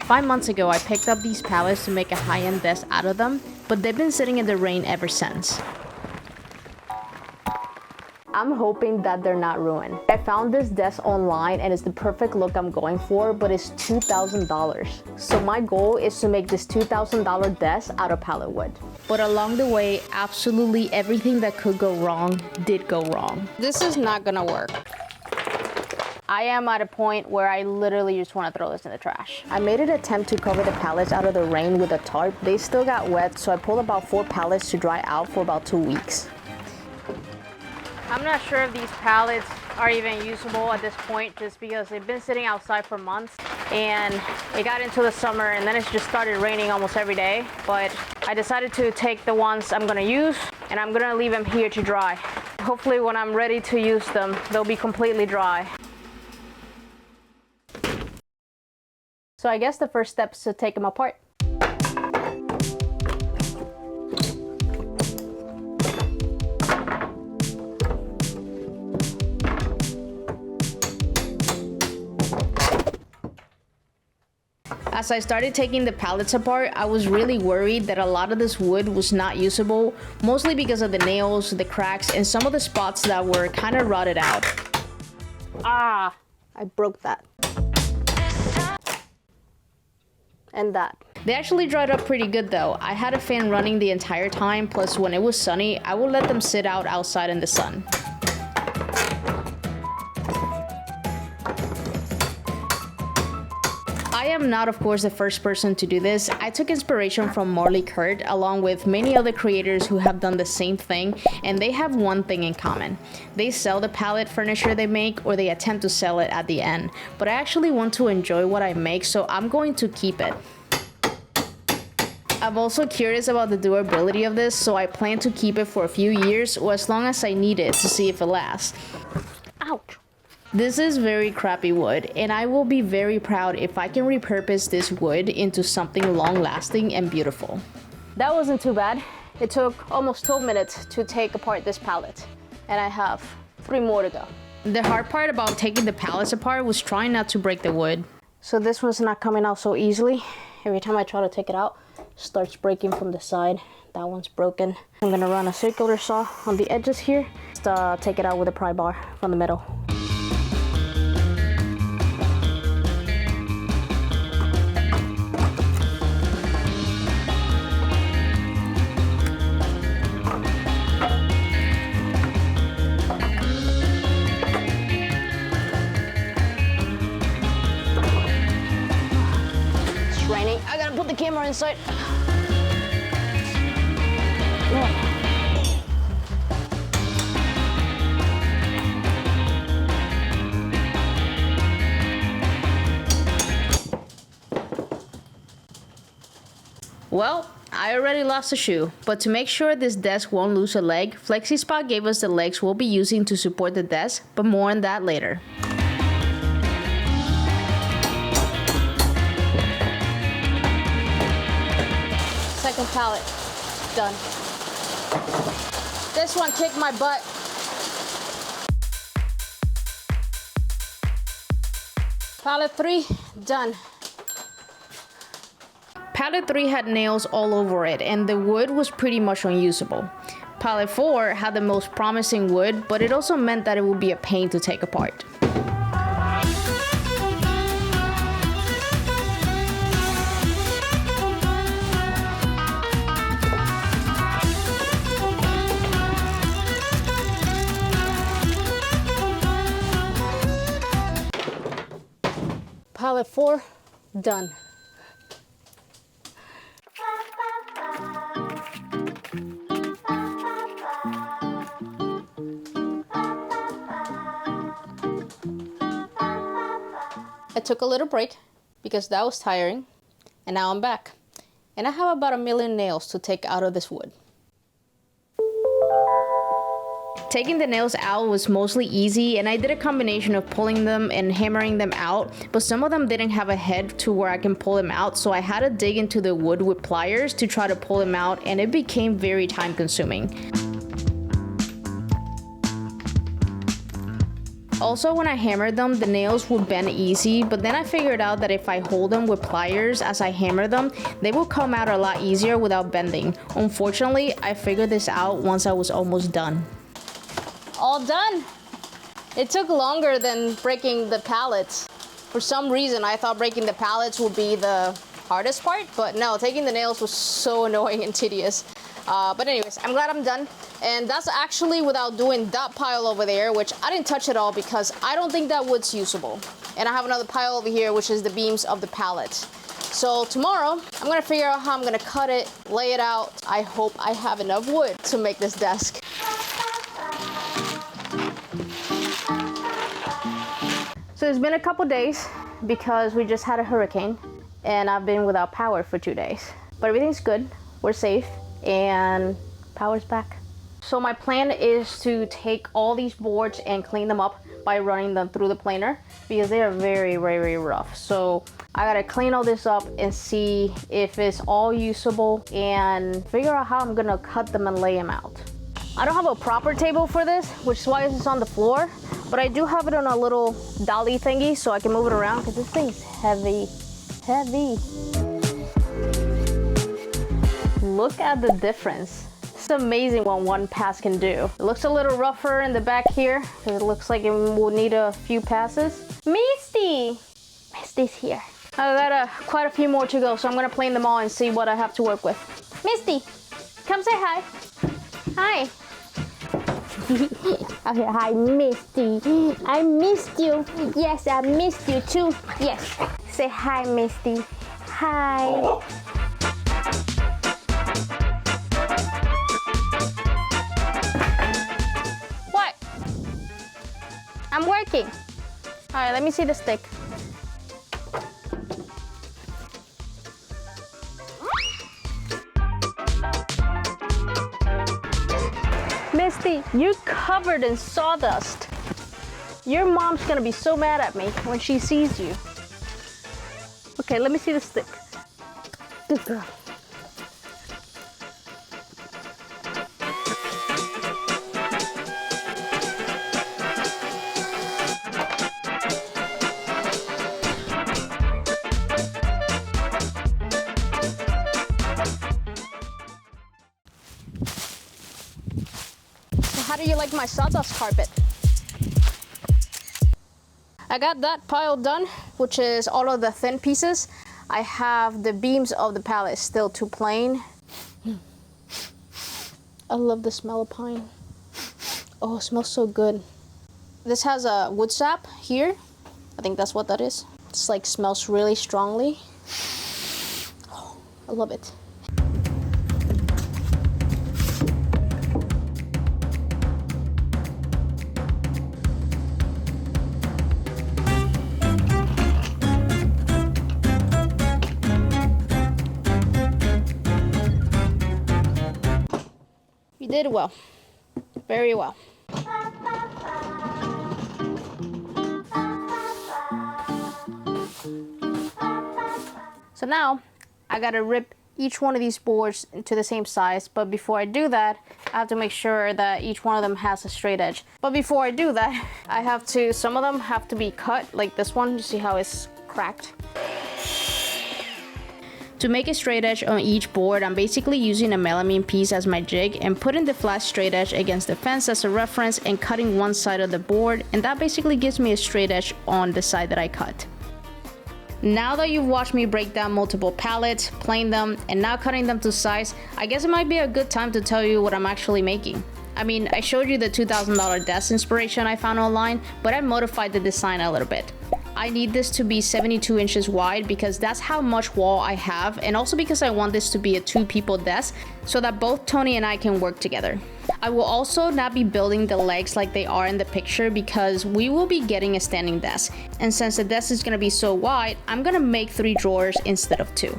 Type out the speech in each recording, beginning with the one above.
5 months ago, I picked up these pallets to make a high-end desk out of them, but they've been sitting in the rain ever since. I'm hoping that they're not ruined. I found this desk online and it's the perfect look I'm going for, but it's $2,000. So my goal is to make this $2,000 desk out of pallet wood. But along the way, absolutely everything that could go wrong did go wrong. This is not gonna work. I am at a point where I literally just want to throw this in the trash. I made an attempt to cover the pallets out of the rain with a tarp. They still got wet, so I pulled about 4 pallets to dry out for about 2 weeks. I'm not sure if these pallets are even usable at this point, just because they've been sitting outside for months and it got into the summer and then it's just started raining almost every day. But I decided to take the ones I'm gonna use and I'm gonna leave them here to dry. Hopefully when I'm ready to use them, they'll be completely dry. So I guess the first step is to take them apart. As I started taking the pallets apart, I was really worried that a lot of this wood was not usable, mostly because of the nails, the cracks, and some of the spots that were kind of rotted out. Ah, I broke that. And that. They actually dried up pretty good though. I had a fan running the entire time, plus when it was sunny, I would let them sit out outside in the sun. I am not, of course, the first person to do this. I took inspiration from Marley Kurt, along with many other creators who have done the same thing, and they have one thing in common. They sell the pallet furniture they make, or they attempt to sell it at the end. But I actually want to enjoy what I make, so I'm going to keep it. I'm also curious about the durability of this, so I plan to keep it for a few years, or as long as I need it to see if it lasts. Ouch! This is very crappy wood, and I will be very proud if I can repurpose this wood into something long-lasting and beautiful. That wasn't too bad. It took almost 12 minutes to take apart this pallet, and I have 3 more to go. The hard part about taking the pallets apart was trying not to break the wood. So this one's not coming out so easily. Every time I try to take it out, it starts breaking from the side. That one's broken. I'm gonna run a circular saw on the edges here to take it out with a pry bar from the middle. I gotta put the camera inside. Well, I already lost a shoe, but to make sure this desk won't lose a leg, FlexiSpot gave us the legs we'll be using to support the desk, but more on that later. Second pallet, done. This one kicked my butt. Pallet 3, done. Pallet 3 had nails all over it, and the wood was pretty much unusable. Pallet 4 had the most promising wood, but it also meant that it would be a pain to take apart. Pallet 4, done. I took a little break because that was tiring, and now I'm back. And I have about 1 million nails to take out of this wood. Taking the nails out was mostly easy, and I did a combination of pulling them and hammering them out, but some of them didn't have a head to where I can pull them out, so I had to dig into the wood with pliers to try to pull them out, and it became very time consuming. Also, when I hammered them, the nails would bend easy, but then I figured out that if I hold them with pliers as I hammer them, they will come out a lot easier without bending. Unfortunately, I figured this out once I was almost done. All done! It took longer than breaking the pallets. For some reason, I thought breaking the pallets would be the hardest part, but no, taking the nails was so annoying and tedious. But anyways, I'm glad I'm done. And that's actually without doing that pile over there, which I didn't touch at all because I don't think that wood's usable. And I have another pile over here, which is the beams of the pallet. So tomorrow, I'm gonna figure out how I'm gonna cut it, lay it out. I hope I have enough wood to make this desk. So it's been a couple days because we just had a hurricane and I've been without power for 2 days. But everything's good, we're safe, and power's back. So my plan is to take all these boards and clean them up by running them through the planer because they are very, very rough. So I gotta clean all this up and see if it's all usable and figure out how I'm gonna cut them and lay them out. I don't have a proper table for this, which is why it's on the floor, but I do have it on a little dolly thingy so I can move it around because this thing's heavy. Look at the difference. It's amazing what one pass can do. It looks a little rougher in the back here because it looks like it will need a few passes. Misty's here. I got quite a few more to go, so I'm gonna plane them all and see what I have to work with. Misty, come say hi. Hi. Okay, hi, Misty. I missed you. Yes, I missed you too. Yes. Say hi, Misty. Hi. What? I'm working. All right, let me see the stick. Misty, you're covered in sawdust. Your mom's gonna be so mad at me when she sees you. Okay, let me see the stick. Good girl. How do you like my sawdust carpet? I got that pile done, which is all of the thin pieces. I have the beams of the pallet still too plain. I love the smell of pine. Oh, it smells so good. This has a wood sap here. I think that's what that is. It's like smells really strongly. Oh, I love it. You did well, very well. So now I gotta rip each one of these boards into the same size, but before I do that, I have to make sure that each one of them has a straight edge. But before I do that, some of them have to be cut, like this one. You see how it's cracked? To make a straight edge on each board, I'm basically using a melamine piece as my jig and putting the flat straight edge against the fence as a reference and cutting one side of the board, and that basically gives me a straight edge on the side that I cut. Now that you've watched me break down multiple pallets, plane them, and now cutting them to size, I guess it might be a good time to tell you what I'm actually making. I mean, I showed you the $2,000 desk inspiration I found online, but I modified the design a little bit. I need this to be 72 inches wide because that's how much wall I have, and also because I want this to be a 2-people desk so that both Tony and I can work together. I will also not be building the legs like they are in the picture because we will be getting a standing desk. And since the desk is gonna be so wide, I'm gonna make 3 drawers instead of 2.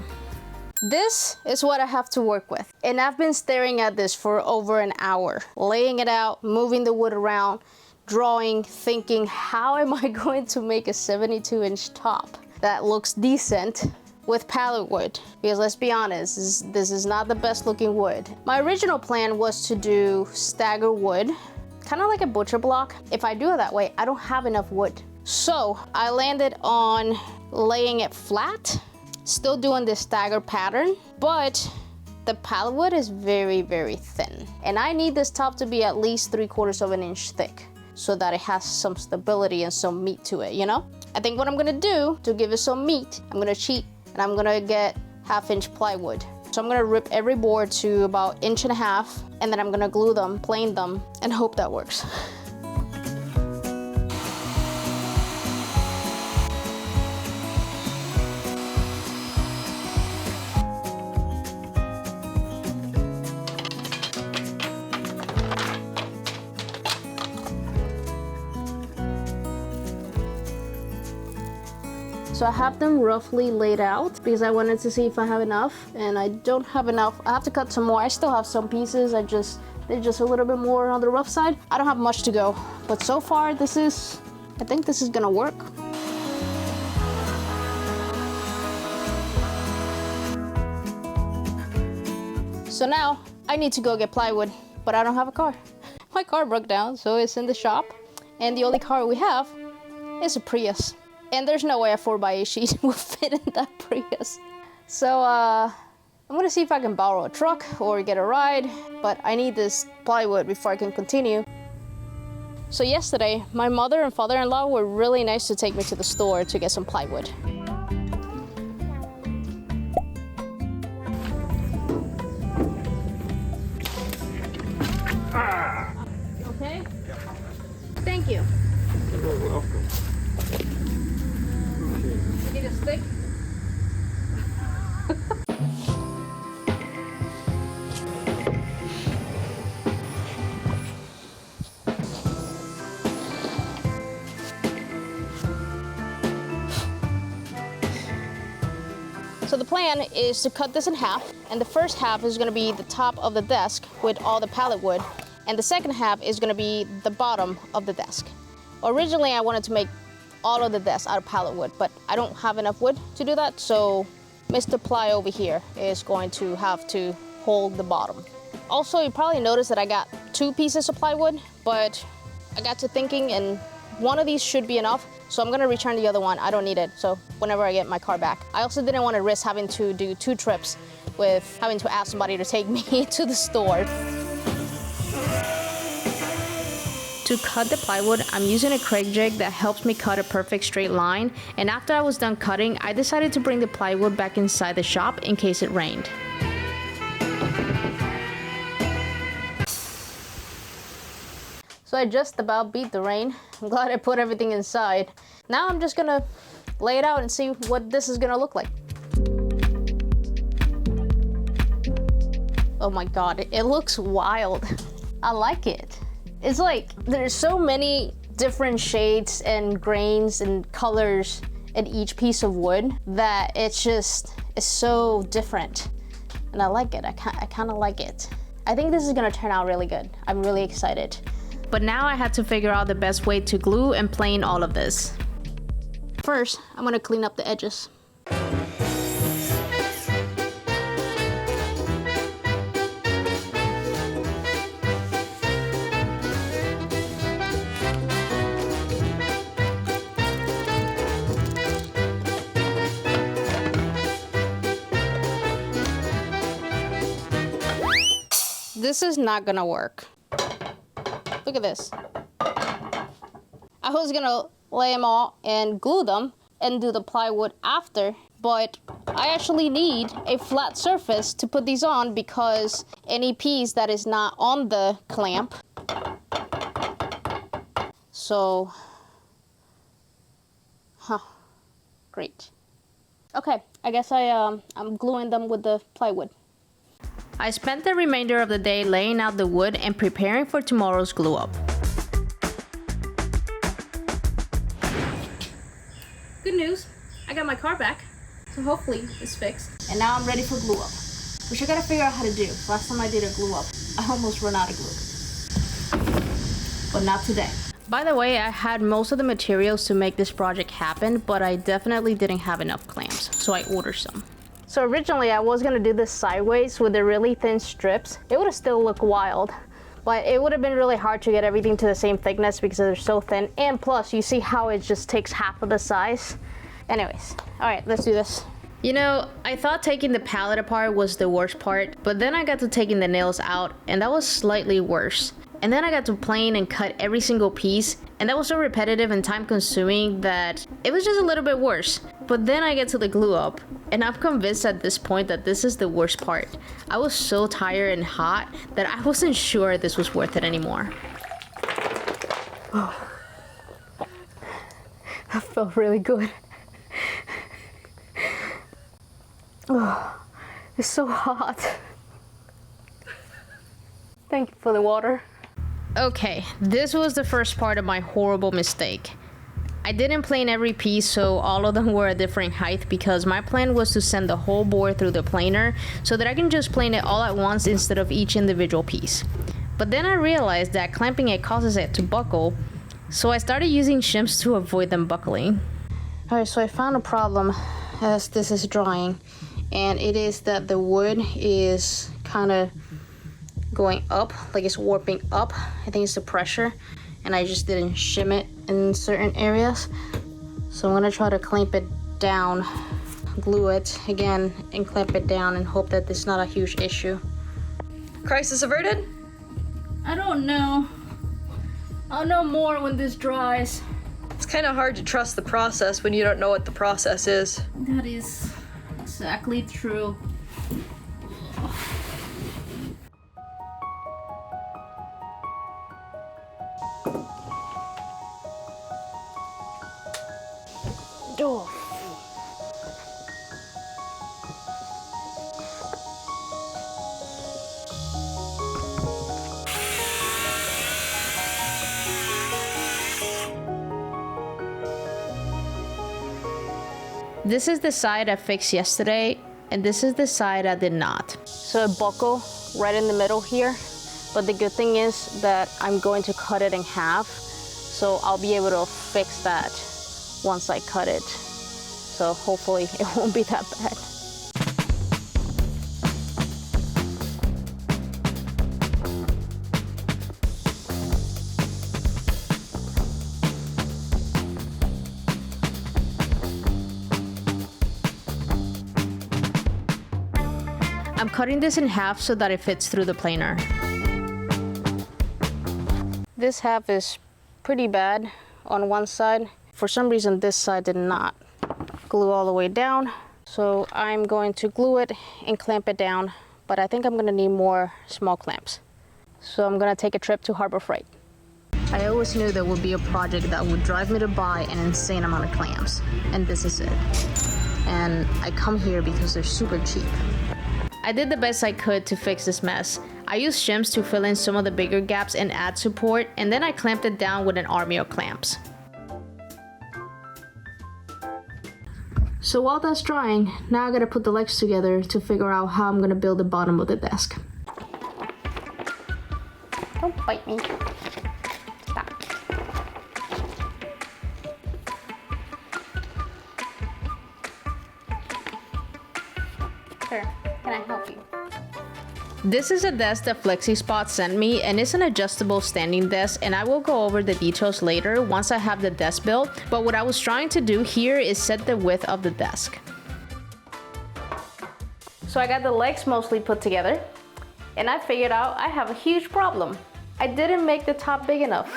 This is what I have to work with. And I've been staring at this for over an hour, laying it out, moving the wood around, drawing, thinking, how am I going to make a 72-inch top that looks decent with pallet wood? Because let's be honest, this is not the best looking wood. My original plan was to do stagger wood, kind of like a butcher block. If I do it that way, I don't have enough wood. So I landed on laying it flat, still doing this stagger pattern, but the pallet wood is very, very thin. And I need this top to be at least 3/4 of an inch thick so that it has some stability and some meat to it, you know? I think what I'm gonna do to give it some meat, I'm gonna cheat and I'm gonna get 1/2 inch plywood. So I'm gonna rip every board to about 1.5 inches, and then I'm gonna glue them, plane them, and hope that works. So I have them roughly laid out because I wanted to see if I have enough, and I don't have enough. I have to cut some more. I still have some pieces. They're just a little bit more on the rough side. I don't have much to go, but so far I think this is gonna work. So now I need to go get plywood, but I don't have a car. My car broke down, so it's in the shop, and the only car we have is a Prius. And there's no way a 4x8 sheet will fit in that Prius. So I'm gonna see if I can borrow a truck or get a ride, but I need this plywood before I can continue. So yesterday, my mother and father-in-law were really nice to take me to the store to get some plywood. Okay? Thank you. You're welcome. You need a stick? So the plan is to cut this in half, and the first half is gonna be the top of the desk with all the pallet wood, and the second half is gonna be the bottom of the desk. Originally, I wanted to make all of the desk out of pallet wood, but I don't have enough wood to do that, so Mr. Ply over here is going to have to hold the bottom. Also, you probably noticed that I got 2 pieces of plywood, but I got to thinking and one of these should be enough, so I'm gonna return the other one. I don't need it, so whenever I get my car back. I also didn't want to risk having to do 2 trips with having to ask somebody to take me to the store. To cut the plywood, I'm using a Craig jig that helps me cut a perfect straight line, and after I was done cutting, I decided to bring the plywood back inside the shop in case it rained. So I just about beat the rain. I'm glad I put everything inside. Now I'm just gonna lay it out and see what this is gonna look like. Oh my god, it looks wild. I like it. It's like there's so many different shades and grains and colors in each piece of wood that it's so different. And I like it. I kind of like it. I think this is gonna turn out really good. I'm really excited. But now I had to figure out the best way to glue and plane all of this. First, I'm gonna clean up the edges. This is not gonna work. Look at this. I was gonna lay them all and glue them and do the plywood after, but I actually need a flat surface to put these on because any piece that is not on the clamp. So, great. Okay, I guess I'm gluing them with the plywood. I spent the remainder of the day laying out the wood and preparing for tomorrow's glue up. Good news, I got my car back, so hopefully it's fixed. And now I'm ready for glue up, which I gotta figure out how to do. Last time I did a glue up, I almost ran out of glue. But not today. By the way, I had most of the materials to make this project happen, but I definitely didn't have enough clamps, so I ordered some. So originally I was gonna do this sideways with the really thin strips. It would have still looked wild, but But it would have been really hard to get everything to the same thickness because they're so thin. And plus, you see how it just takes half of the size. Anyways, all right, let's do this. You know, I thought taking the pallet apart was the worst part, but then I got to taking the nails out, and that was slightly worse. And then I got to plane and cut every single piece, and that was so repetitive and time consuming that it was just a little bit worse. But then I get to the glue up, and I'm convinced at this point that this is the worst part. I was so tired and hot that I wasn't sure this was worth it anymore. Oh, that felt really good. Oh, it's so hot. Thank you for the water. Okay, this was the first part of my horrible mistake. I didn't plane every piece, so all of them were a different height because my plan was to send the whole board through the planer so that I can just plane it all at once instead of each individual piece. But then I realized that clamping it causes it to buckle, so I started using shims to avoid them buckling. Alright, so I found a problem as this is drying, and it is that the wood is kind of going up, like it's warping up. I think it's the pressure, and I just didn't shim it in certain areas. So I'm gonna try to clamp it down, glue it again, and clamp it down and hope that this is not a huge issue. Crisis averted? I don't know. I'll know more when this dries. It's kind of hard to trust the process when you don't know what the process is. That is exactly true. Oh. This is the side I fixed yesterday, and this is the side I did not. So it buckled right in the middle here, but the good thing is that I'm going to cut it in half, so I'll be able to fix that once I cut it. So hopefully it won't be that bad. I'm cutting this in half so that it fits through the planer. This half is pretty bad on one side. For some reason, this side did not glue all the way down. So I'm going to glue it and clamp it down, but I think I'm gonna need more small clamps. So I'm gonna take a trip to Harbor Freight. I always knew there would be a project that would drive me to buy an insane amount of clamps, and this is it. And I come here because they're super cheap. I did the best I could to fix this mess. I used shims to fill in some of the bigger gaps and add support, and then I clamped it down with an army of clamps. So while that's drying, now I gotta put the legs together to figure out how I'm gonna build the bottom of the desk. Don't bite me. Stop. Sure, can I help you? This is a desk that FlexiSpot sent me, and it's an adjustable standing desk, and I will go over the details later once I have the desk built, but what I was trying to do here is set the width of the desk. So I got the legs mostly put together, and I figured out I have a huge problem. I didn't make the top big enough.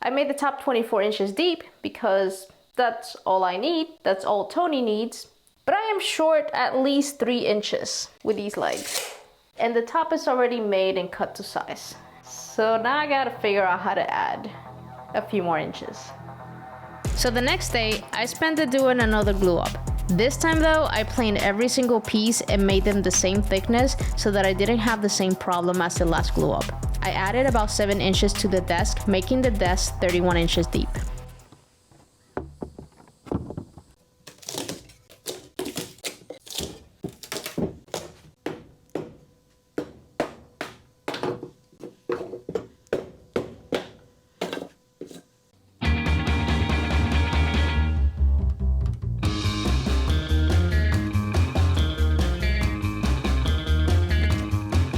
I made the top 24 inches deep because that's all I need, that's all Tony needs, but I am short at least 3 inches with these legs. And the top is already made and cut to size. So now I gotta figure out how to add a few more inches. So the next day, I spent it doing another glue up. This time though, I planed every single piece and made them the same thickness so that I didn't have the same problem as the last glue up. I added about 7 inches to the desk, making the desk 31 inches deep.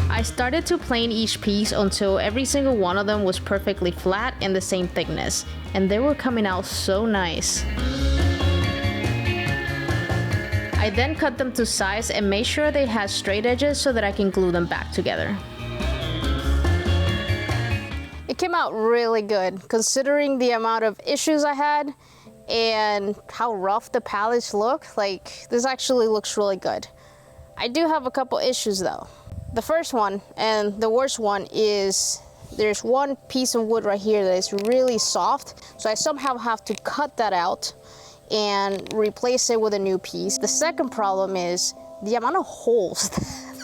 I I started to plane each piece until every single one of them was perfectly flat and the same thickness, and they were coming out so nice. I then cut them to size and made sure they had straight edges so that I can glue them back together. It came out really good considering the amount of issues I had and how rough the pallets look. Like, this actually looks really good. I do have a couple issues though. The first one, and the worst one, is there's one piece of wood right here that is really soft, so I somehow have to cut that out and replace it with a new piece. The second problem is the amount of holes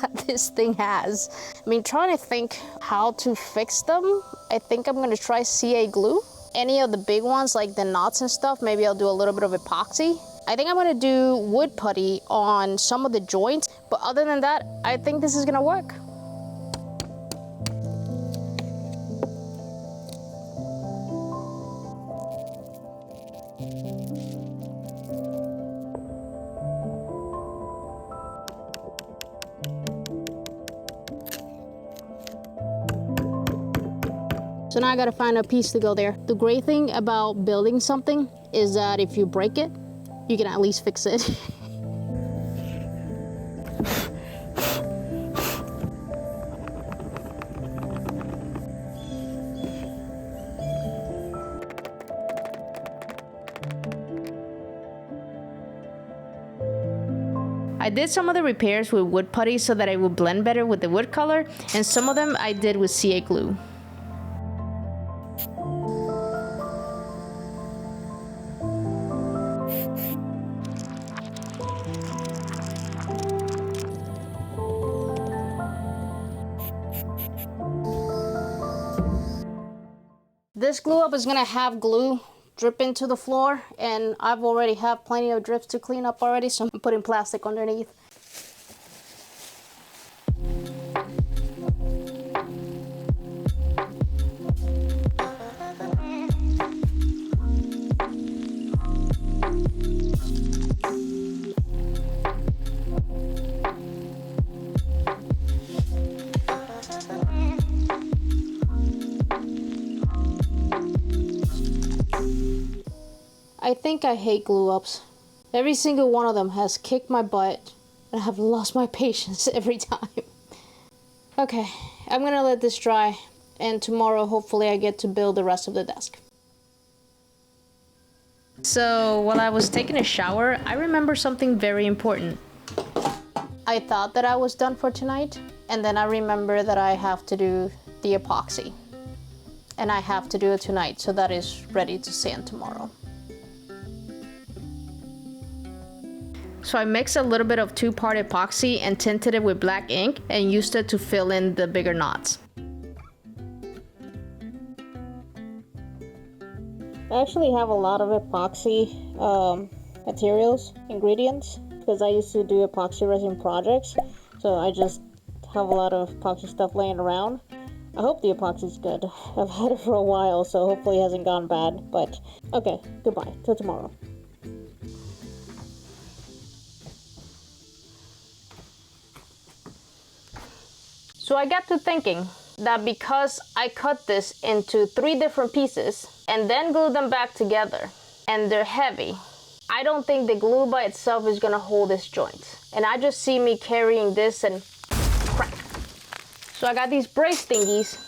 that this thing has. I mean, trying to think how to fix them, I think I'm gonna try CA glue. Any of the big ones, like the knots and stuff, maybe I'll do a little bit of epoxy. I think I'm gonna do wood putty on some of the joints, but other than that, I think this is gonna work. So now I gotta find a piece to go there. The great thing about building something is that if you break it, you can at least fix it. I did some of the repairs with wood putty so that it would blend better with the wood color, and some of them I did with CA glue. This glue up is gonna have glue drip into the floor, and I've already have plenty of drips to clean up already, so I'm putting plastic underneath. I think I hate glue ups. Every single one of them has kicked my butt, and I've lost my patience every time. Okay, I'm gonna let this dry, and tomorrow hopefully I get to build the rest of the desk. So while I was taking a shower, I remember something very important. I thought that I was done for tonight, and then I remember that I have to do the epoxy. And I have to do it tonight, so that is ready to sand tomorrow. So I mixed a little bit of 2-part epoxy and tinted it with black ink and used it to fill in the bigger knots. I actually have a lot of epoxy materials, ingredients, because I used to do epoxy resin projects. So I just have a lot of epoxy stuff laying around. I hope the epoxy's good. I've had it for a while, so hopefully it hasn't gone bad. But okay, goodbye, till tomorrow. So I got to thinking that because I cut this into 3 different pieces and then glued them back together, and they're heavy, I don't think the glue by itself is gonna hold this joint. And I just see me carrying this and crack. So I got these brace thingies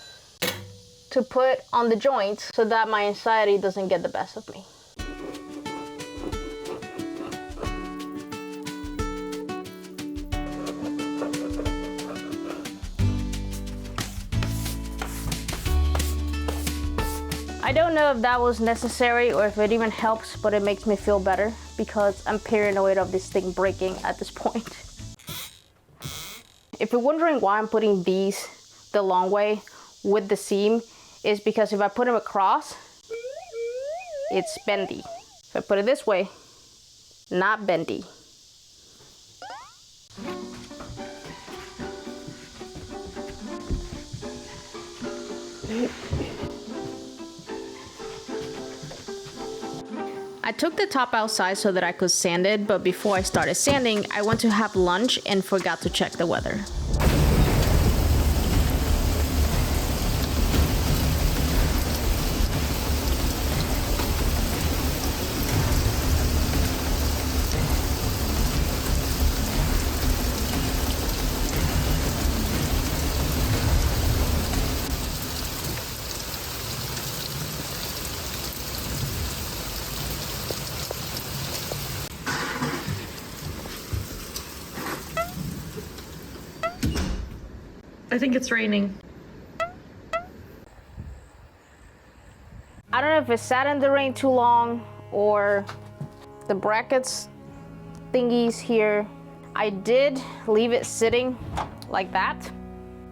to put on the joints so that my anxiety doesn't get the best of me. I don't know if that was necessary or if it even helps, but it makes me feel better because I'm paranoid of this thing breaking at this point. If you're wondering why I'm putting these the long way with the seam, is because if I put them across, it's bendy. If I put it this way, not bendy. I took the top outside so that I could sand it, but before I started sanding, I went to have lunch and forgot to check the weather. I think it's raining. I don't know if it sat in the rain too long or the brackets thingies here. I did leave it sitting like that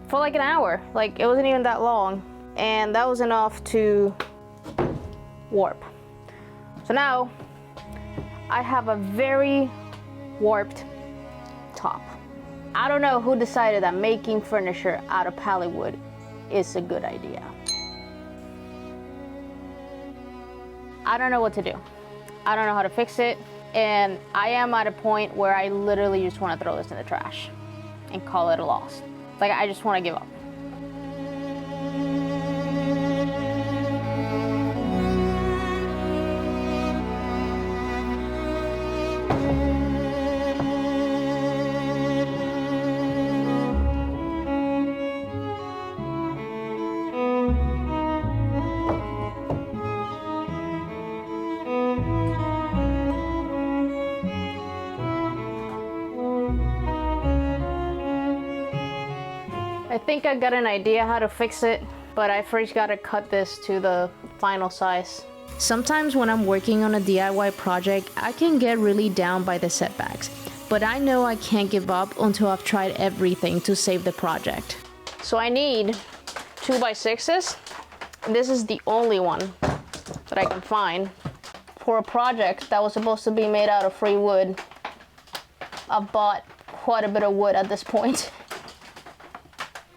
for like an hour. Like, it wasn't even that long. And that was enough to warp. So now I have a very warped top. I don't know who decided that making furniture out of pallet wood is a good idea. I don't know what to do. I don't know how to fix it. And I am at a point where I literally just want to throw this in the trash and call it a loss. Like, I just want to give up. I think I got an idea how to fix it, but I first gotta cut this to the final size. Sometimes when I'm working on a DIY project, I can get really down by the setbacks, but I know I can't give up until I've tried everything to save the project. So I need 2x6s. This is the only one that I can find for a project that was supposed to be made out of free wood. I bought quite a bit of wood at this point.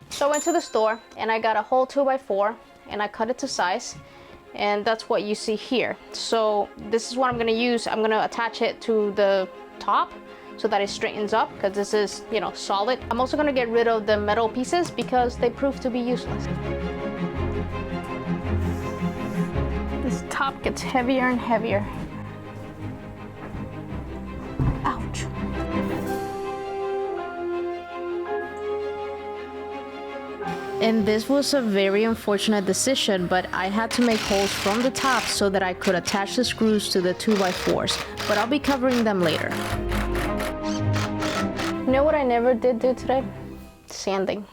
So I went to the store and I got a whole 2x4 and I cut it to size, and that's what you see here. So this is what I'm gonna use. I'm gonna attach it to the top so that it straightens up, because this is, you know, solid. I'm also gonna get rid of the metal pieces because they prove to be useless. This top gets heavier and heavier. Ouch. And this was a very unfortunate decision, but I had to make holes from the top so that I could attach the screws to the 2x4s, but I'll be covering them later. You know what I never did do today? Sanding.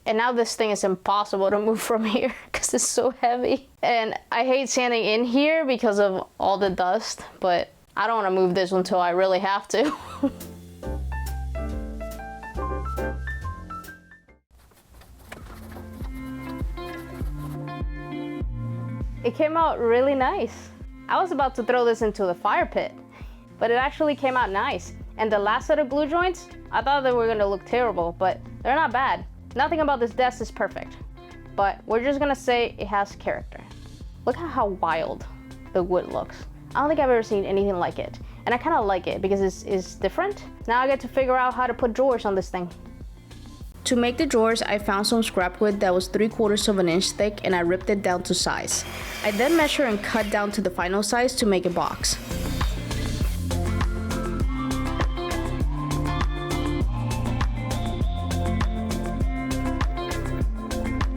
And now this thing is impossible to move from here because it's so heavy. And I hate sanding in here because of all the dust, but I don't want to move this until I really have to. It came out really nice. I was about to throw this into the fire pit, but it actually came out nice. And the last set of glue joints, I thought they were gonna look terrible, but they're not bad. Nothing about this desk is perfect, but we're just gonna say it has character. Look at how wild the wood looks. I don't think I've ever seen anything like it. And I kinda like it because it's different. Now I get to figure out how to put drawers on this thing. To make the drawers, I found some scrap wood that was 3/4 of an inch thick and I ripped it down to size. I then measured and cut down to the final size to make a box.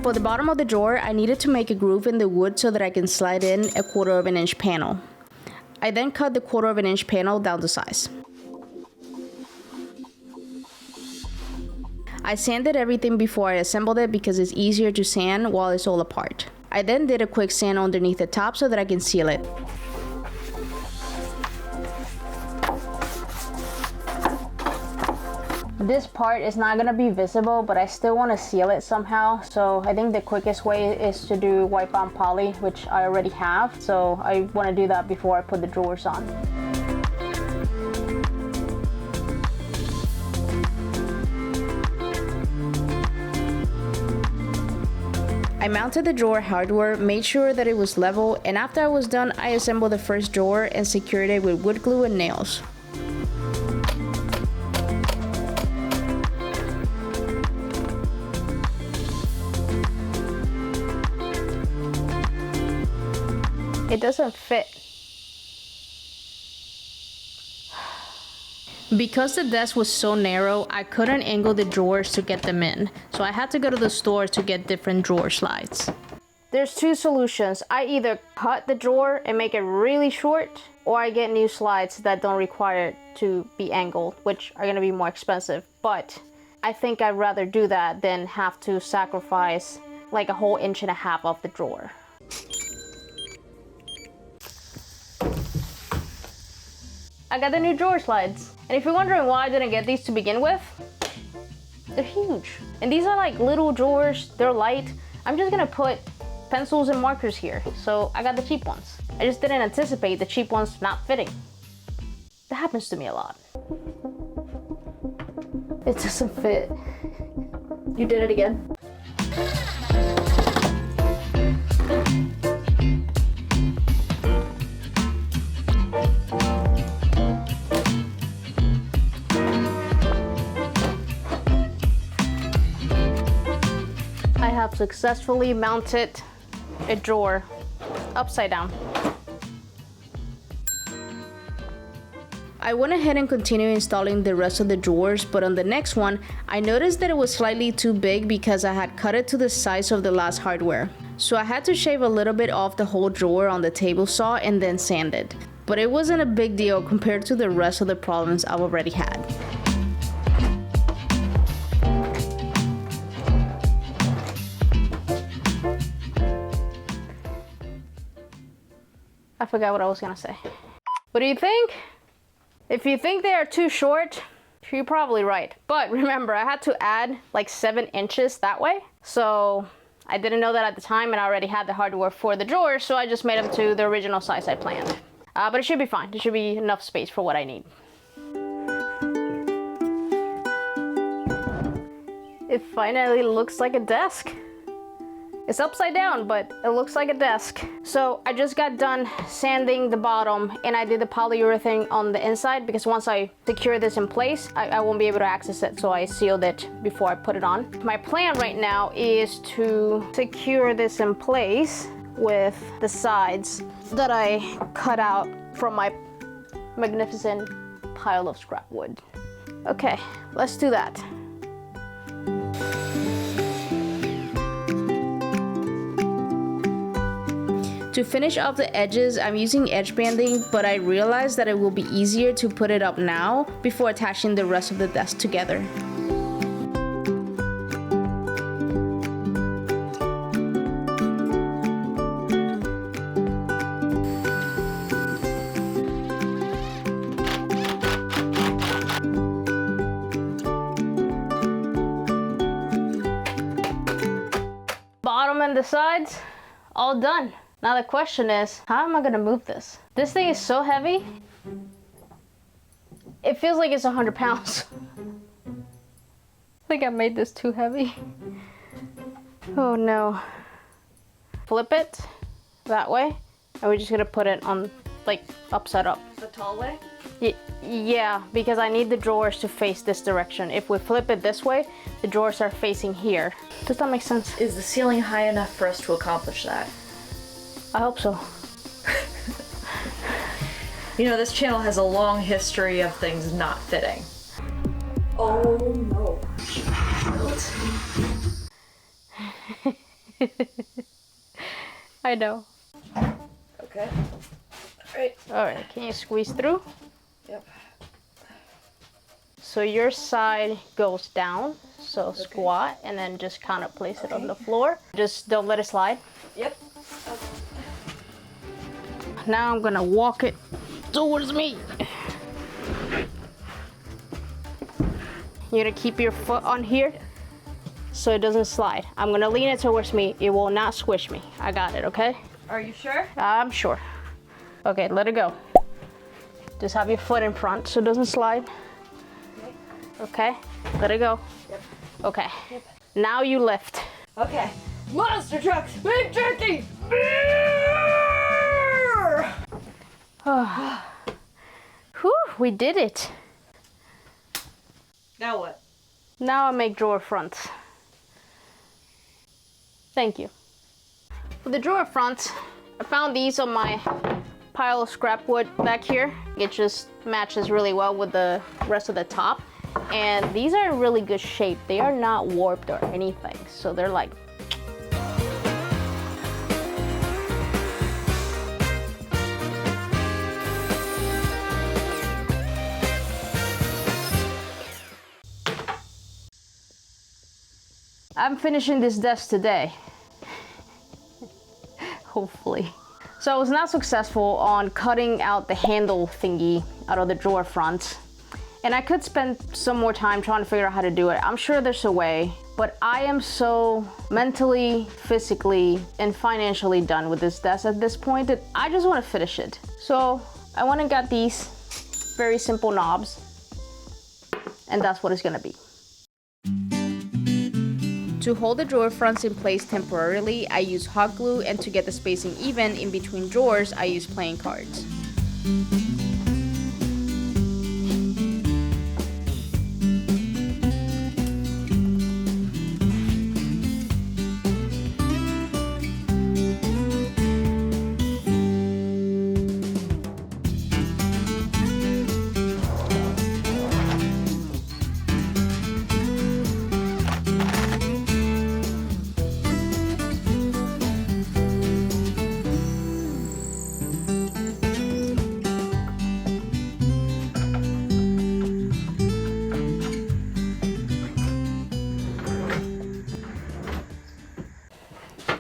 For the bottom of the drawer, I needed to make a groove in the wood so that I can slide in a 1/4 of an inch panel. I then cut the 1/4 of an inch panel down to size. I sanded everything before I assembled it because it's easier to sand while it's all apart. I then did a quick sand underneath the top so that I can seal it. This part is not gonna be visible, but I still wanna seal it somehow. So I think the quickest way is to do wipe on poly, which I already have. So I wanna do that before I put the drawers on. I mounted the drawer hardware, made sure that it was level, and after I was done, I assembled the first drawer and secured it with wood glue and nails. It doesn't fit. Because the desk was so narrow, I couldn't angle the drawers to get them in, so I had to go to the store to get different drawer slides. There's two solutions. I either cut the drawer and make it really short, or I get new slides that don't require it to be angled, which are gonna be more expensive. But I think I'd rather do that than have to sacrifice like a whole 1.5 inches of the drawer. I got the new drawer slides. And if you're wondering why I didn't get these to begin with, they're huge. And these are like little drawers, they're light. I'm just gonna put pencils and markers here. So I got the cheap ones. I just didn't anticipate the cheap ones not fitting. That happens to me a lot. It doesn't fit. You did it again. I have successfully mounted a drawer upside down. I went ahead and continued installing the rest of the drawers, but on the next one, I noticed that it was slightly too big because I had cut it to the size of the last hardware. So I had to shave a little bit off the whole drawer on the table saw and then sand it. But it wasn't a big deal compared to the rest of the problems I've already had. I forgot what I was gonna say. What do you think? If you think they are too short, you're probably right. But remember, I had to add like 7 inches that way. So I didn't know that at the time, and I already had the hardware for the drawers, so I just made them to the original size I planned. But it should be fine. There should be enough space for what I need. It finally looks like a desk. It's upside down, but it looks like a desk. So I just got done sanding the bottom, and I did the polyurethane on the inside because once I secure this in place, I won't be able to access it, so I sealed it before I put it on. My plan right now is to secure this in place with the sides that I cut out from my magnificent pile of scrap wood. Okay, let's do that. To finish off the edges, I'm using edge banding, but I realized that it will be easier to put it up now before attaching the rest of the desk together. Bottom and the sides, all done. Now the question is, how am I gonna move this? This thing is so heavy. It feels like it's 100 pounds. I think I made this too heavy. Oh no. Flip it that way, and we're just gonna put it on like upside up. The tall way? Yeah, because I need the drawers to face this direction. If we flip it this way, the drawers are facing here. Does that make sense? Is the ceiling high enough for us to accomplish that? I hope so. You know, this channel has a long history of things not fitting. Oh no. I know. Okay. Alright. Alright, can you squeeze through? Yep. So your side goes down, so okay. Squat, and then just kind of place it on the floor. Just don't let it slide. Yep. Okay. Now I'm gonna walk it towards me. You're gonna keep your foot on here so it doesn't slide. I'm gonna lean it towards me. It will not squish me. I got it, okay? Are you sure? I'm sure. Okay, let it go. Just have your foot in front so it doesn't slide. Okay, let it go. Yep. Okay, yep. Now you lift. Okay. Monster trucks, big turkey! Oh. Whew, we did it. Now what? Now I make drawer fronts. Thank you. For the drawer fronts, I found these on my pile of scrap wood back here. It just matches really well with the rest of the top. And these are in really good shape. They are not warped or anything. So they're like I'm finishing this desk today. Hopefully. So I was not successful on cutting out the handle thingy out of the drawer front. And I could spend some more time trying to figure out how to do it. I'm sure there's a way, but I am so mentally, physically, and financially done with this desk at this point that I just want to finish it. So I went and got these very simple knobs, and that's what it's gonna be. To hold the drawer fronts in place temporarily, I use hot glue, and to get the spacing even in between drawers, I use playing cards.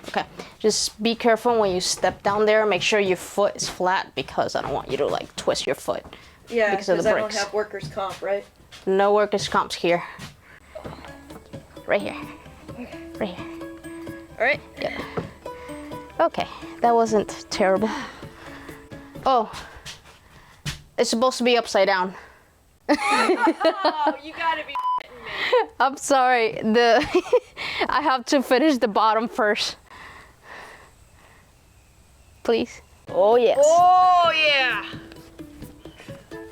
Okay, just be careful when you step down there. Make sure your foot is flat because I don't want you to like twist your foot. Yeah, because of the I bricks. don't have workers' comp, right? No workers' comps here. Right here. Right here. All right. Yeah. Okay, that wasn't terrible. Oh, it's supposed to be upside down. Oh, you gotta be kidding me. I'm sorry. I have to finish the bottom first. Please. Oh yes. Oh yeah.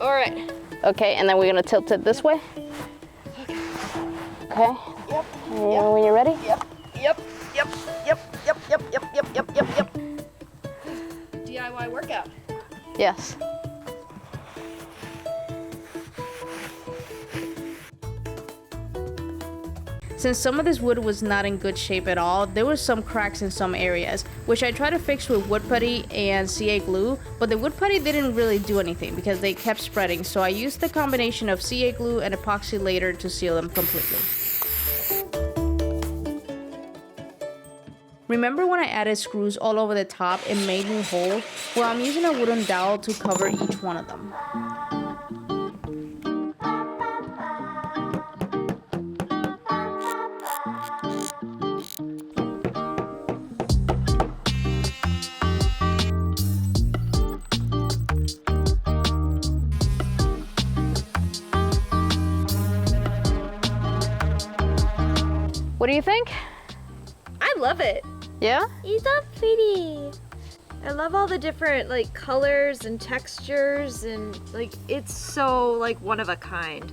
All right. Okay, and then we're gonna tilt it this way. Okay. Yep. And when you're ready. Yep. DIY workout. Yes. Since some of this wood was not in good shape at all, there were some cracks in some areas, which I tried to fix with wood putty and CA glue, but the wood putty didn't really do anything because they kept spreading, so I used the combination of CA glue and epoxy later to seal them completely. Remember when I added screws all over the top and made new holes? Well, I'm using a wooden dowel to cover each one of them. What do you think? I love it. Yeah? It's so pretty. I love all the different like colors and textures and like it's so like one of a kind.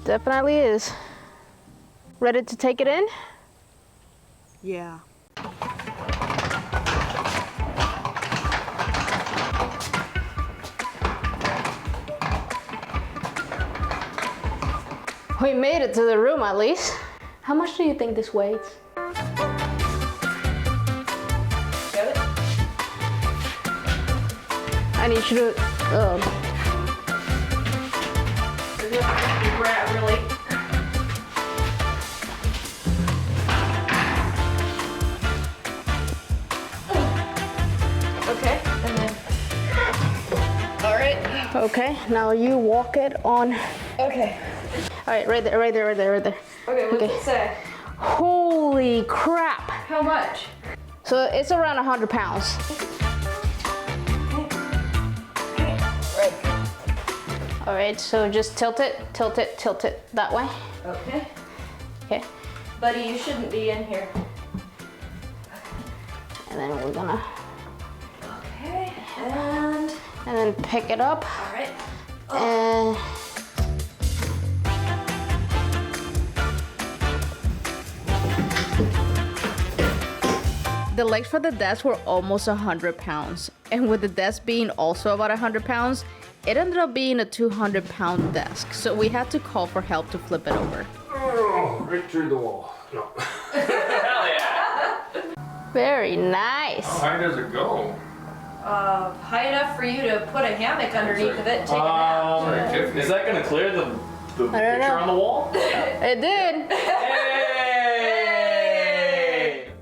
Definitely is. Ready to take it in? Yeah. We made it to the room at least. How much do you think this weighs? I need you to, Really? Okay, and then. All right. okay, now you walk it on. Okay. All right, right there, right there, right there, right there. Okay, what's it say? Holy crap. How much? So it's around 100 pounds. Right. All right, so just tilt it that way. Okay. Okay, Buddy, you shouldn't be in here. and then we're gonna, Okay, and then pick it up. all right. And the legs for the desk were almost 100 pounds. And with the desk being also about 100 pounds, it ended up being a 200-pound desk. So we had to call for help to flip it over. Oh, right through the wall. No. Hell yeah! Very nice. How high does it go? High enough for you to put a hammock underneath of it and take a nap. Sorry, Tiff, is that gonna clear the don't picture know. on the wall? It did. Hey!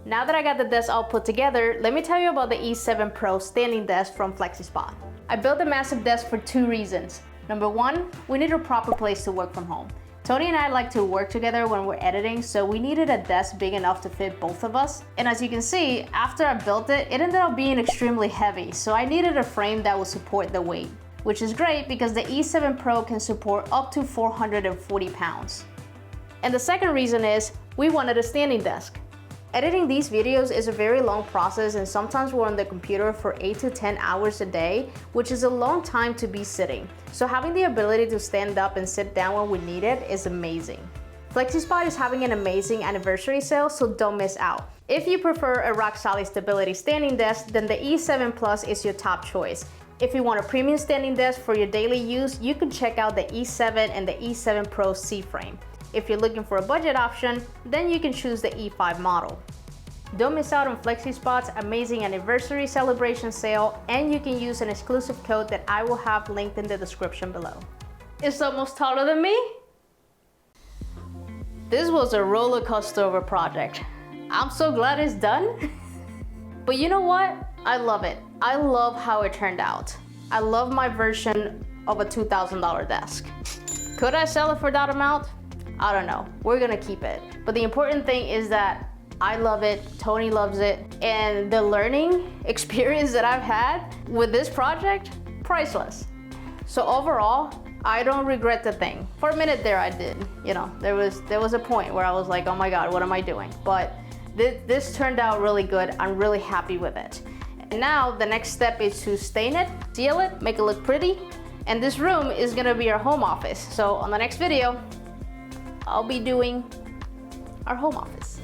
Now that I got the desk all put together, let me tell you about the E7 Pro standing desk from FlexiSpot. I built a massive desk for 2 reasons. Number 1, we need a proper place to work from home. Tony and I like to work together when we're editing, so we needed a desk big enough to fit both of us. And as you can see, after I built it, it ended up being extremely heavy, so I needed a frame that would support the weight, which is great because the E7 Pro can support up to 440 pounds. And the second reason is we wanted a standing desk. Editing these videos is a very long process, and sometimes we're on the computer for 8 to 10 hours a day, which is a long time to be sitting. So having the ability to stand up and sit down when we need it is amazing. FlexiSpot is having an amazing anniversary sale, so don't miss out. If you prefer a rock-solid stability standing desk, then the E7 Plus is your top choice. If you want a premium standing desk for your daily use, you can check out the E7 and the E7 Pro C-frame. If you're looking for a budget option, then you can choose the E5 model. Don't miss out on FlexiSpot's amazing anniversary celebration sale, and you can use an exclusive code that I will have linked in the description below. It's almost taller than me? This was a roller coaster of a project. I'm so glad it's done. But you know what? I love it. I love how it turned out. I love my version of a $2,000 desk. Could I sell it for that amount? I don't know. We're gonna keep it. But the important thing is that I love it, Tony loves it, and the learning experience that I've had with this project, priceless. So overall, I don't regret the thing. For a minute there I did. You know, there was a point where I was like, oh my God, what am I doing? But this turned out really good. I'm really happy with it. And now the next step is to stain it, seal it, make it look pretty, and this room is gonna be our home office. So on the next video, I'll be doing our home office.